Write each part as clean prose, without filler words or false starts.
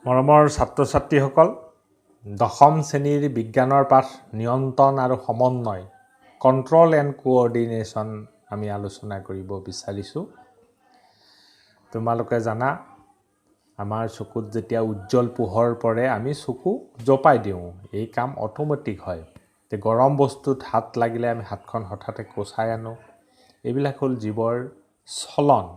মৰমৰ ছাত্ৰ-ছাত্ৰীসকল, দশম শ্ৰেণীৰ বিজ্ঞানৰ পাঠ নিয়ন্ত্ৰণ আৰু সমন্বয় কণ্ট্ৰল এণ্ড কোঅৰ্ডিনেশ্যন আমি আলোচনা কৰিব বিচাৰিছোঁ। তোমালোকে জানা, আমাৰ চকুত যেতিয়া উজ্জ্বল পোহৰ পৰে আমি চকু জপাই দিওঁ। এই কাম অটোমেটিক হয়। গৰম বস্তুত হাত লাগিলে আমি হাতখন হঠাতে কচাই আনো। এইবিলাক হ'ল জীৱৰ চলন।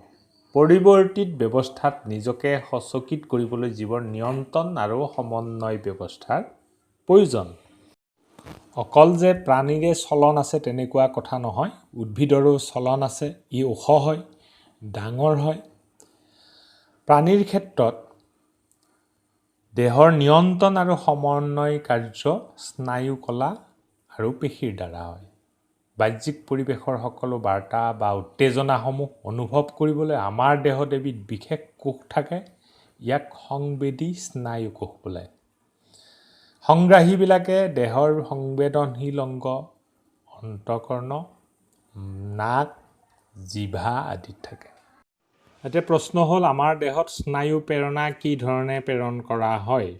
পৰিৱৰ্তিত ব্যৱস্থাত নিজকে সচকিত কৰিবলৈ জীৱৰ নিয়ন্ত্ৰণ আৰু সমন্বয় ব্যৱস্থাৰ প্ৰয়োজন। অকল যে প্ৰাণীৰে চলন আছে তেনেকুৱা কথা নহয়, উদ্ভিদৰো চলন আছে। ই ওখ হয়, ডাঙৰ হয়। প্ৰাণীৰ ক্ষেত্ৰত দেহৰ নিয়ন্ত্ৰণ আৰু সমন্বয় কাৰ্য স্নায়ু কলা আৰু পেশীৰ দ্বাৰা হয়। বাহ্যিক পৰিৱেশৰ সকলো বাৰ্তা বা উত্তেজনাসমূহ অনুভৱ কৰিবলৈ আমাৰ দেহত এবিধ বিশেষ কোষ থাকে। ইয়াক সংবেদী স্নায়ু কোষ বোলে। সংগ্ৰাহীবিলাকে দেহৰ সংবেদনশীল অংগ, অন্তঃকৰণ, নাক, জিভা আদিত থাকে। এতিয়া প্ৰশ্ন হ'ল, আমাৰ দেহত স্নায়ু প্ৰেৰণা কি ধৰণে প্ৰেৰণ কৰা হয়?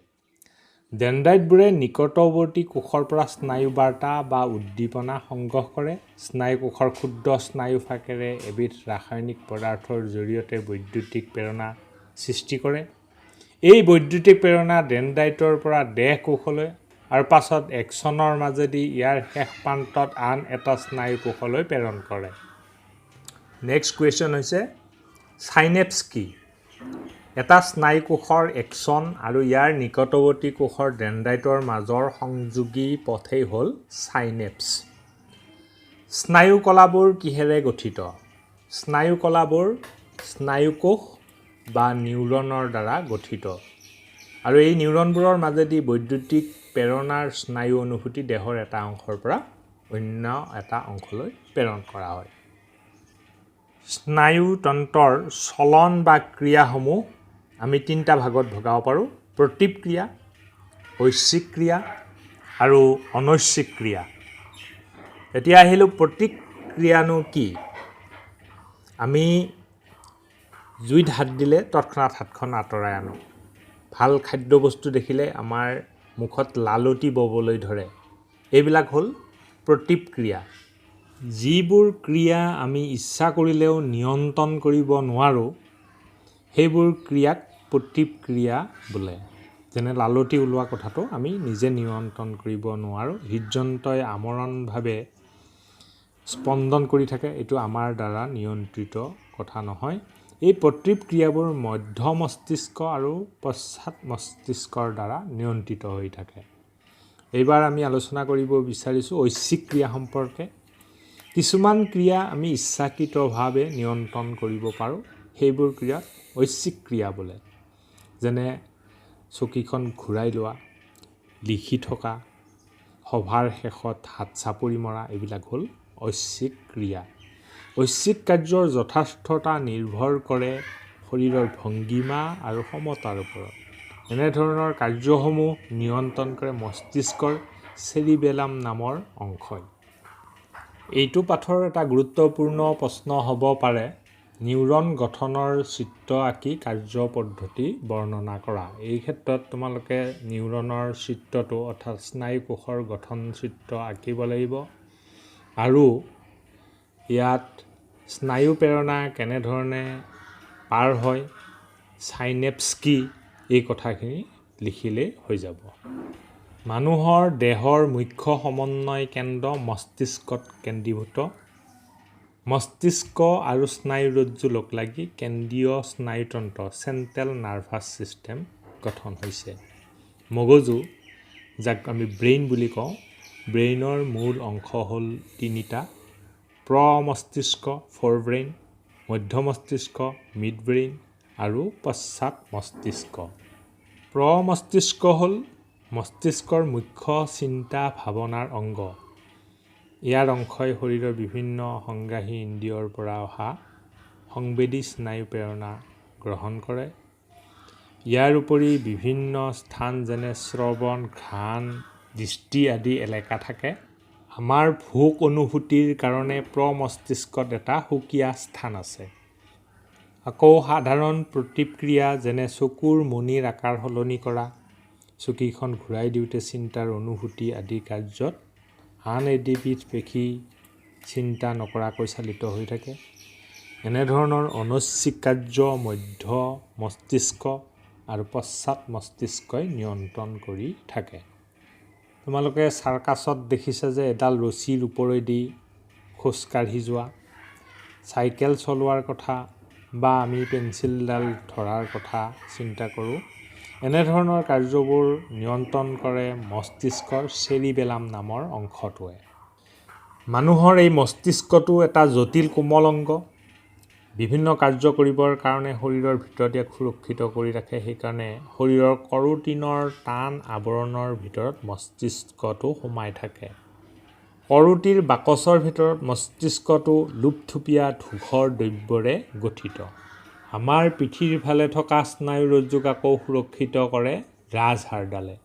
ডেণ্ড্ৰাইটবোৰে নিকটৱৰ্তী কোষৰ পৰা স্নায়ু বাৰ্তা বা উদ্দীপনা সংগ্ৰহ কৰে। স্নায়ু কোষৰ ক্ষুদ্ৰ স্নায়ু ফাকেৰে এবিধ ৰাসায়নিক পদাৰ্থৰ জৰিয়তে বৈদ্যুতিক প্ৰেৰণা সৃষ্টি কৰে। এই বৈদ্যুতিক প্ৰেৰণা ডেণ্ড্ৰাইটৰ পৰা দেহ কোষলৈ আৰু পাছত এক্সনৰ মাজেদি ইয়াৰ শেষ প্ৰান্তত আন এটা স্নায়ু কোষলৈ প্ৰেৰণ কৰে। নেক্সট কুৱেশ্যন হৈছে, চাইনেপ্স কি? এটা স্নায়ু কোষৰ এক্সন আৰু ইয়াৰ নিকটৱৰ্তী কোষৰ ডেণ্ড্ৰাইটৰ মাজৰ সংযোগী পথেই হ'ল চাইনেপ্স। স্নায়ু কলাবোৰ কিহেৰে গঠিত? স্নায়ু কলাবোৰ স্নায়ু কোষ বা নিউৰনৰ দ্বাৰা গঠিত। আৰু এই নিউৰনবোৰৰ মাজেদি বৈদ্যুতিক প্ৰেৰণাৰ স্নায়ু অনুভূতি দেহৰ এটা অংশৰ পৰা অন্য এটা অংশলৈ প্ৰেৰণ কৰা হয়। স্নায়ুতন্ত্ৰৰ চলন বা ক্ৰিয়াসমূহ আমি তিনিটা ভাগত ভগাব পাৰোঁ: প্ৰতিক্ৰিয়া, ঐচ্ছিক ক্ৰিয়া আৰু অনৈচ্ছিক ক্ৰিয়া। এতিয়া আহিলোঁ, প্ৰতিক্ৰিয়ানো কি? আমি জুইত হাত দিলে তৎক্ষণাত হাতখন আঁতৰাই আনো। ভাল খাদ্যবস্তু দেখিলে আমাৰ মুখত লালটি ববলৈ ধৰে। এইবিলাক হ'ল প্ৰতিক্ৰিয়া। যিবোৰ ক্ৰিয়া আমি ইচ্ছা কৰিলেও নিয়ন্ত্ৰণ কৰিব নোৱাৰোঁ, সেইবোৰ ক্ৰিয়াক প্ৰতিক্ৰিয়া বোলে। যেনে লালটি ওলোৱা কথাটো আমি নিজে নিয়ন্ত্ৰণ কৰিব নোৱাৰোঁ। হৃদযন্ত্ৰই আমৰণভাৱে স্পন্দন কৰি থাকে। এইটো আমাৰ দ্বাৰা নিয়ন্ত্ৰিত কথা নহয়। এই প্ৰতিক্ৰিয়াবোৰ মধ্য মস্তিষ্ক আৰু পশ্চাৎ মস্তিষ্কৰ দ্বাৰা নিয়ন্ত্ৰিত হৈ থাকে। এইবাৰ আমি আলোচনা কৰিব বিচাৰিছোঁ ঐচ্ছিক ক্ৰিয়া সম্পৰ্কে। কিছুমান ক্ৰিয়া আমি ইচ্ছাকৃতভাৱে নিয়ন্ত্ৰণ কৰিব পাৰোঁ। সেইবোৰ ক্ৰিয়াক ঐচ্ছিক ক্ৰিয়া বোলে। যেনে চকীখন ঘূৰাই লোৱা, লিখি থকা, সভাৰ শেষত হাত চাপৰি মৰা, এইবিলাক হ'ল ঐচ্ছিক ক্ৰিয়া। ঐচ্ছিক কাৰ্যৰ যথাৰ্থতা নিৰ্ভৰ কৰে শৰীৰৰ ভংগিমা আৰু সমতাৰ ওপৰত। এনেধৰণৰ কাৰ্যসমূহ নিয়ন্ত্ৰণ কৰে মস্তিষ্কৰ চেৰিবেলাম নামৰ অংশই। এইটো পাঠৰ এটা গুৰুত্বপূৰ্ণ প্ৰশ্ন হ'ব পাৰে, নিউৰন গঠনৰ চিত্ৰ আঁকি কাৰ্য পদ্ধতি বৰ্ণনা কৰা। এই ক্ষেত্ৰত তোমালোকে নিউৰনৰ চিত্ৰটো অৰ্থাৎ স্নায়ু কোষৰ গঠন চিত্ৰ আঁকিব লাগিব আৰু ইয়াত স্নায়ু প্ৰেৰণা কেনেধৰণে পাৰ হয়, চাইনেপ্স কি, এই কথাখিনি লিখিলেই হৈ যাব। মানুহৰ দেহৰ মুখ্য সমন্বয় কেন্দ্ৰ মস্তিষ্কত কেন্দ্ৰীভূত। মস্তিষ্ক আৰু স্নায়ুৰজ্জু লগ লাগি কেন্দ্ৰীয় স্নায়ুতন্ত্ৰ চেণ্ট্ৰেল নাৰ্ভাছ ছিষ্টেম গঠন হৈছে। মগজু, যাক আমি ব্ৰেইন বুলি কওঁ, ব্ৰেইনৰ মূল অংশ হ'ল তিনিটা: প্ৰমস্তিষ্ক ফ'ৰব্ৰেইন, মধ্য মস্তিষ্ক মিড ব্ৰেইন আৰু পশ্চাৎ মস্তিষ্ক। প্ৰমস্তিষ্ক হ'ল মস্তিষ্কৰ মুখ্য চিন্তা ভাৱনাৰ অংগ। ইয়াৰ অংশই শৰীৰৰ বিভিন্ন সংগ্ৰাহী ইন্দ্ৰিয়ৰ পৰা অহা সংবেদী স্নায়ু প্ৰেৰণা গ্ৰহণ কৰে। ইয়াৰ উপৰি বিভিন্ন স্থান যেনে শ্ৰৱণ, ঘ্ৰাণ, দৃষ্টি আদি এলেকা থাকে। আমাৰ ভোক অনুভূতিৰ কাৰণে প্ৰমস্তিষ্কত এটা সুকীয়া স্থান আছে। আকৌ সাধাৰণ প্ৰতিক্ৰিয়া যেনে চকুৰ মণিৰ আকাৰ সলনি কৰা, চকীখন ঘূৰাই দিওঁতে চিন্তাৰ অনুভূতি আদি কাৰ্যত আন এবিধ পেশী চিন্তা নকৰাকৈ চালিত হৈ থাকে। এনেধৰণৰ অনৈচ্ছিক কাৰ্য মধ্য মস্তিষ্ক আৰু পশ্চাৎ মস্তিষ্কই নিয়ন্ত্ৰণ কৰি থাকে। তোমালোকে চাৰ্কাছত দেখিছা যে এডাল ৰছীৰ ওপৰেদি খোজকাঢ়ি যোৱা, চাইকেল চলোৱাৰ কথা বা আমি পেঞ্চিলডাল ধৰাৰ কথা চিন্তা কৰোঁ। এনেধৰণৰ কাৰ্যবোৰ নিয়ন্ত্ৰণ কৰে মস্তিষ্কৰ চেৰিবেলাম নামৰ অংশটোৱে। মানুহৰ এই মস্তিষ্কটো এটা জটিল কোমল অংগ। বিভিন্ন কাৰ্য কৰিবৰ কাৰণে শৰীৰৰ ভিতৰত ইয়াক সুৰক্ষিত কৰি ৰাখে। সেইকাৰণে শৰীৰৰ কৰোটিনৰ টান আৱৰণৰ ভিতৰত মস্তিষ্কটো সোমাই থাকে। কৰোটিৰ বাকচৰ ভিতৰত মস্তিষ্কটো লোপথুপীয়া ধূসৰ দ্ৰব্যৰে গঠিত। আমাৰ পিঠিৰ ফালে থকা স্নায়ুৰজ্জুক আকৌ সুৰক্ষিত কৰে ৰাজহাড়ডালে।